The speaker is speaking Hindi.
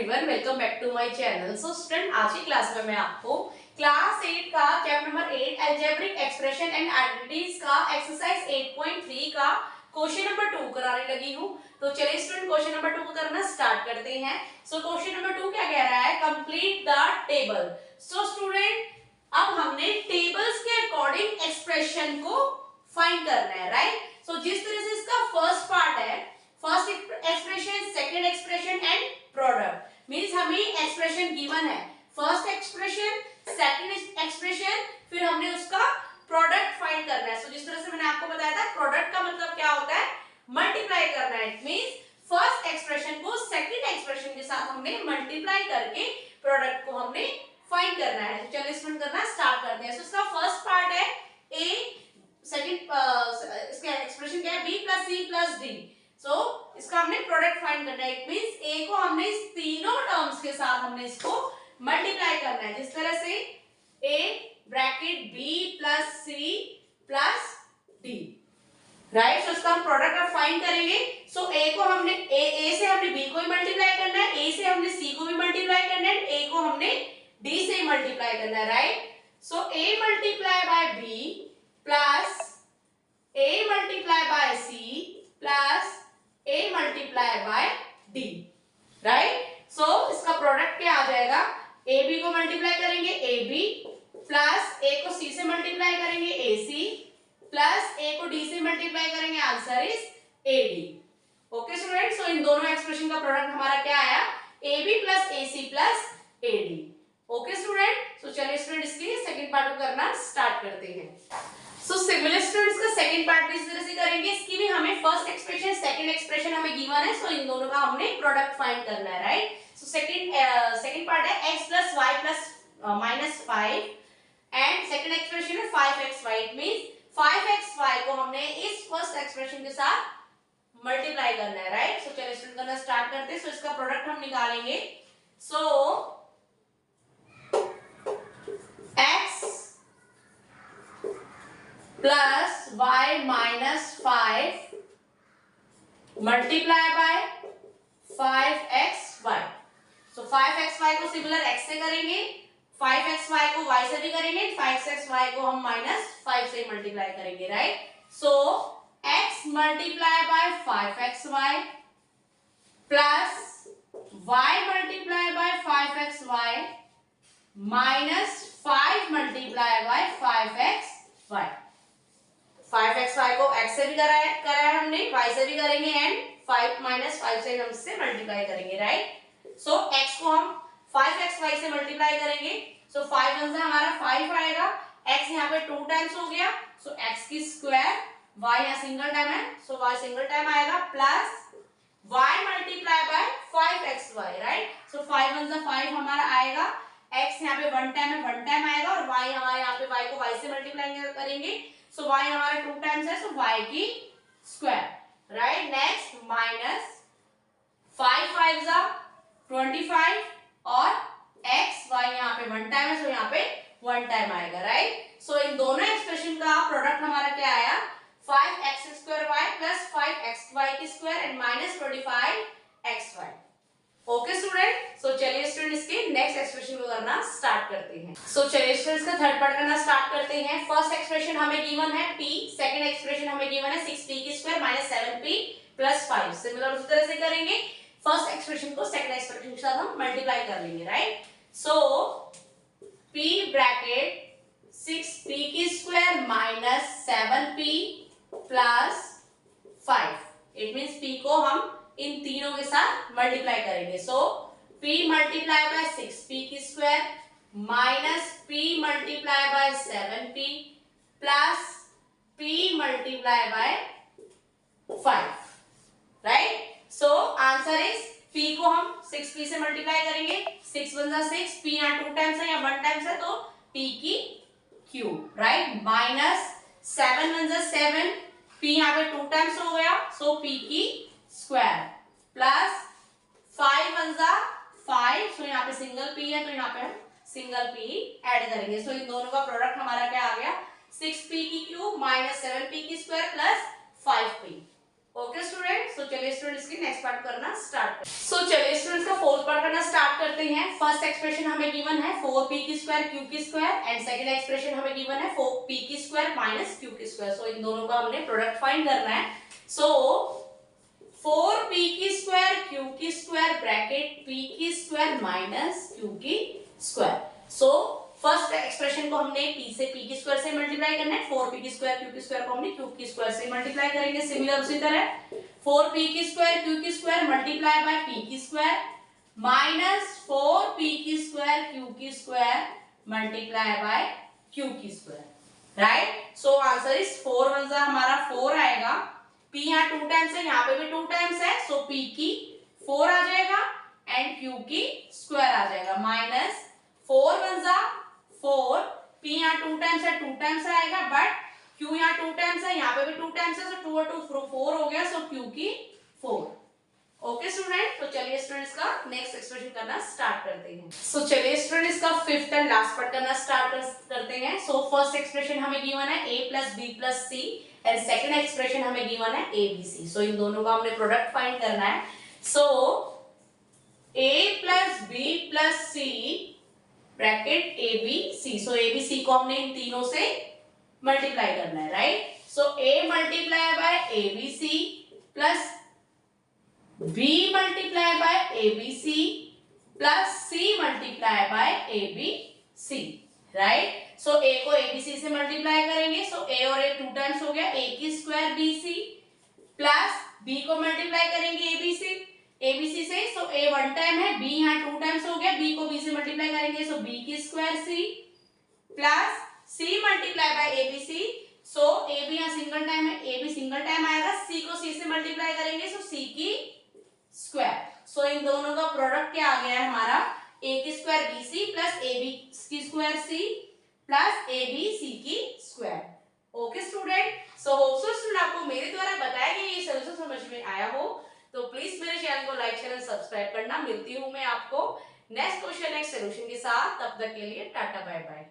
Everyone, welcome back to my channel. So student, आज की क्लास में मैं आपको क्लास 8 का chapter number 8 algebraic expression and identities का एक्सरसाइज 8.3 का क्वेश्चन नंबर 2 कराने लगी हूँ। तो चलिए स्टूडेंट, क्वेश्चन नंबर 2 को करना स्टार्ट करते हैं। सो क्वेश्चन नंबर 2 क्या कह रहा है? Complete the table. So student, अब हमने टेबल्स के अकॉर्डिंग एक्सप्रेशन को फाइंड करना है, राइट? सो जिस तरह से इसका फर्स्ट पार्ट है, first expression, second expression and product, means हमें एक्सप्रेशन गिवन है, फर्स्ट एक्सप्रेशन, सेकंड एक्सप्रेशन, फिर हमने उसका प्रोडक्ट फाइंड करना है। सो जिस तरह से मैंने आपको बताया था, प्रोडक्ट का मतलब क्या होता है? मल्टीप्लाई करना है। इट मींस फर्स्ट एक्सप्रेशन को सेकंड एक्सप्रेशन के साथ हमने मल्टीप्लाई करके प्रोडक्ट को हमने फाइंड करना है। तो चलिए इसमें करना स्टार्ट करते हैं। सो इसका फर्स्ट पार्ट है a, सेकंड इसका एक्सप्रेशन क्या है? b + c + d। सो इसका हमने प्रोडक्ट फाइंड करना है। इट मींस a को हमने इस तीनों टर्म्स के साथ हमने इसको मल्टीप्लाई करना है, जिस तरह से a bracket b + c + d, right? So इसका हम प्रोडक्ट फाइंड करेंगे। सो a को हमने a से हमने b को भी मल्टीप्लाई करना है, a से हमने c को भी मल्टीप्लाई करना है, a को हमने d से मल्टीप्लाई करना है, right? So a multiply by b plus a multiply by c plus a multiply by d, right? So इसका प्रोडक्ट क्या आ जाएगा? a b को मल्टीप्लाई करेंगे ab प्लस a को c से मल्टीप्लाई करेंगे ac प्लस a को d से मल्टीप्लाई करेंगे, answer is ad। Okay student, so इन दोनों एक्सप्रेशन का प्रोडक्ट हमारा क्या आया? ab plus ac plus ad। Okay student, so चलिए स्टूडेंट इसके सेकंड पार्ट को करना स्टार्ट करते हैं। सो सिमिलर स्टूडेंट्स का सेकंड पार्ट भी इस तरह से करेंगे। इसकी भी हमें फर्स्ट एक्सप्रेशन, सेकंड एक्सप्रेशन हमें गिवन है, सो इन दोनों का हमने प्रोडक्ट फाइंड करना है, राइट? सो सेकंड पार्ट है x + y + -5 and second expression है 5xy। इट मींस 5xy को हमने इस फर्स्ट एक्सप्रेशन के साथ मल्टीप्लाई करना है, राइट? सो चलिए स्टूडेंट करना स्टार्ट करते हैं। सो इसका प्रोडक्ट हम निकालेंगे। सो x plus y - 5 multiply by 5xy। So 5xy को सिमिलर x से करेंगे, 5xy को y से भी करेंगे, 5xy को हम -5 से मल्टीप्लाई करेंगे, right? So x multiply by 5xy plus y multiply by 5xy minus 5 multiply by 5xy। 5xy को x से भी करा है हमने, y से भी करेंगे एंड 5 - 5 से हम इससे मल्टीप्लाई करेंगे, राइट? सो x को हम 5xy से मल्टीप्लाई करेंगे। सो 5 1 हमारा 5 आएगा, x यहाँ पे 2 टाइम्स हो गया, सो x की स्क्वायर, y यहाँ सिंगल टाइम है, सो y सिंगल टाइम आएगा, plus y multiply by 5xy, right? सो 5 1 5 हमारा आएगा, x यहाँ पे 1 टाइम है, 1 टाइम आएगा, और y हमारे यहाँ पे y को y से मल्टीप्लाई करेंगे, सो y हमारा 2 टाइम्स है, सो y की स्क्वायर, राइट? नेक्स्ट माइनस 5 5 25 और x y यहाँ पे 1 टाइम है, सो यहाँ पे 1 टाइम आएगा, राइट? सो इन दोनों एक्सप्रेशन का प्रोडक्ट हमारा क्या आया? 5x² y प्लस 5xy की square and -25xy। Okay student, so चलिए स्टूडेंट इसके नेक्स्ट एक्सप्रेशन को करना स्टार्ट करते हैं। सो चलिए स्टूडेंट्स का थर्ड पार्ट करना स्टार्ट करते हैं। फर्स्ट एक्सप्रेशन हमें गिवन है p, सेकंड एक्सप्रेशन हमें गिवन है 6p की स्क्वायर -7p + 5। सिमिलर उसी तरह से करेंगे, फर्स्ट एक्सप्रेशन को सेकंड एक्सप्रेशन के साथ हम मल्टीप्लाई कर लेंगे, राइट? सो p ब्रैकेट 6p की square -7p + 5। It means p को हम इन तीनों के साथ मल्टीप्लाई करेंगे। सो p मल्टीप्लाई बाय 6p की square minus p multiply by 7p plus p multiply by 5, right? So answer is p को हम 6p से मल्टीप्लाई करेंगे, 6 1 6, p यहाँ 2 टाइम्स है या 1 टाइम्स है, तो p की क्यूब, राइट? माइनस 7 1 7, p यहाँ पे 2 टाइम्स हो गया, सो p की स्क्वायर प्लस 5 1 5, सो यहाँ पे सिंगल p है, तो यहाँ पे हम सिंगल p ऐड करेंगे। सो इन दोनों का प्रोडक्ट हमारा क्या आ गया? 6p की क्यूब माइनस 7p की square plus 5p। Okay student, so चलिए स्टूडेंट इसकी नेक्स्ट पार्ट करना स्टार्ट करें। सो चलिए स्टूडेंट्स का फोर्थ सॉल्व करना स्टार्ट करते हैं। फर्स्ट एक्सप्रेशन हमें गिवन है 4p की स्क्वायर q की स्क्वायर एंड सेकंड एक्सप्रेशन हमें गिवन है 4p की स्क्वायर माइनस q की स्क्वायर। सो इन दोनों का हमने प्रोडक्ट फाइंड करना है। सो 4p की स्क्वायर q की स्क्वायर ब्रैकेट p की स्क्वायर माइनस q की स्क्वायर। सो फर्स्ट एक्सप्रेशन को हमने p से p की स्क्वायर से मल्टीप्लाई करना है, 4p की स्क्वायर q की स्क्वायर को हमने q की स्क्वायर से मल्टीप्लाई करेंगे। सिमिलर उसी तरह 4p की स्क्वायर q की स्क्वायर मल्टीप्लाई बाय p की स्क्वायर माइनस 4p की स्क्वायर q की स्क्वायर मल्टीप्लाई बाय q की square. Right, so answer is 4 one जा हमारा 4 आएगा। p यहाँ 2 टाइम्स है, यहाँ पे भी 2 टाइम्स है, सो p की 4 आ जाएगा एंड q की स्क्वायर आ जाएगा माइनस 4 वन जा 4, p यहाँ 2 टाइम्स है 2 टाइम्स आएगा, बट q यहाँ 2 टाइम्स है, यहाँ पे भी 2 टाइम्स है, सो 2 और 2 4 हो गया, सो q की 4। ओके स्टूडेंट, तो चलिए स्टूडेंट्स का नेक्स्ट एक्सप्रेशन करना स्टार्ट करते हैं। सो चलिए स्टूडेंट्स का फिफ्थ एंड लास्ट पार्ट करना स्टार्ट करते हैं। सो फर्स्ट एक्सप्रेशन हमें गिवन है a plus B plus C and second expression हमें गिवन है a b c। सो इन दोनों का हमने प्रोडक्ट फाइंड करना है। So a plus B plus C bracket a b c। So a b c को हमने इन तीनों से मल्टीप्लाई करना है, right. So a multiply bye a b c plus b multiply by abc plus c multiply by abc, right। so a को abc से मल्टीप्लाई करेंगे, so a और a 2 टाइम्स हो गया, a की स्क्वायर bc प्लस b को मल्टीप्लाई करेंगे abc से, so a 1 टाइम है, b यहाँ 2 टाइम्स हो गया, b को b से मल्टीप्लाई करेंगे, so b की square c plus c multiply by abc। So a भी यहाँ सिंगल टाइम है, a भी सिंगल टाइम आएगा, c को c से मल्टीप्लाई करेंगे, so c की स्क्वायर। सो इन दोनों का प्रोडक्ट क्या आ गया है हमारा a की स्क्वायर bc प्लस ab की स्क्वायर c प्लस abc की square. Okay student, so hope so student आपको मेरे द्वारा बताया गया ये सॉल्यूशन समझ में आया हो, तो प्लीज मेरे चैनल को लाइक शेयर सब्सक्राइब करना। मिलती हूँ मैं आपको नेक्स्ट क्वेश्चन नेक्स्ट सॉल्यूशन के साथ, तब तक के लिए टाटा बाय बाय।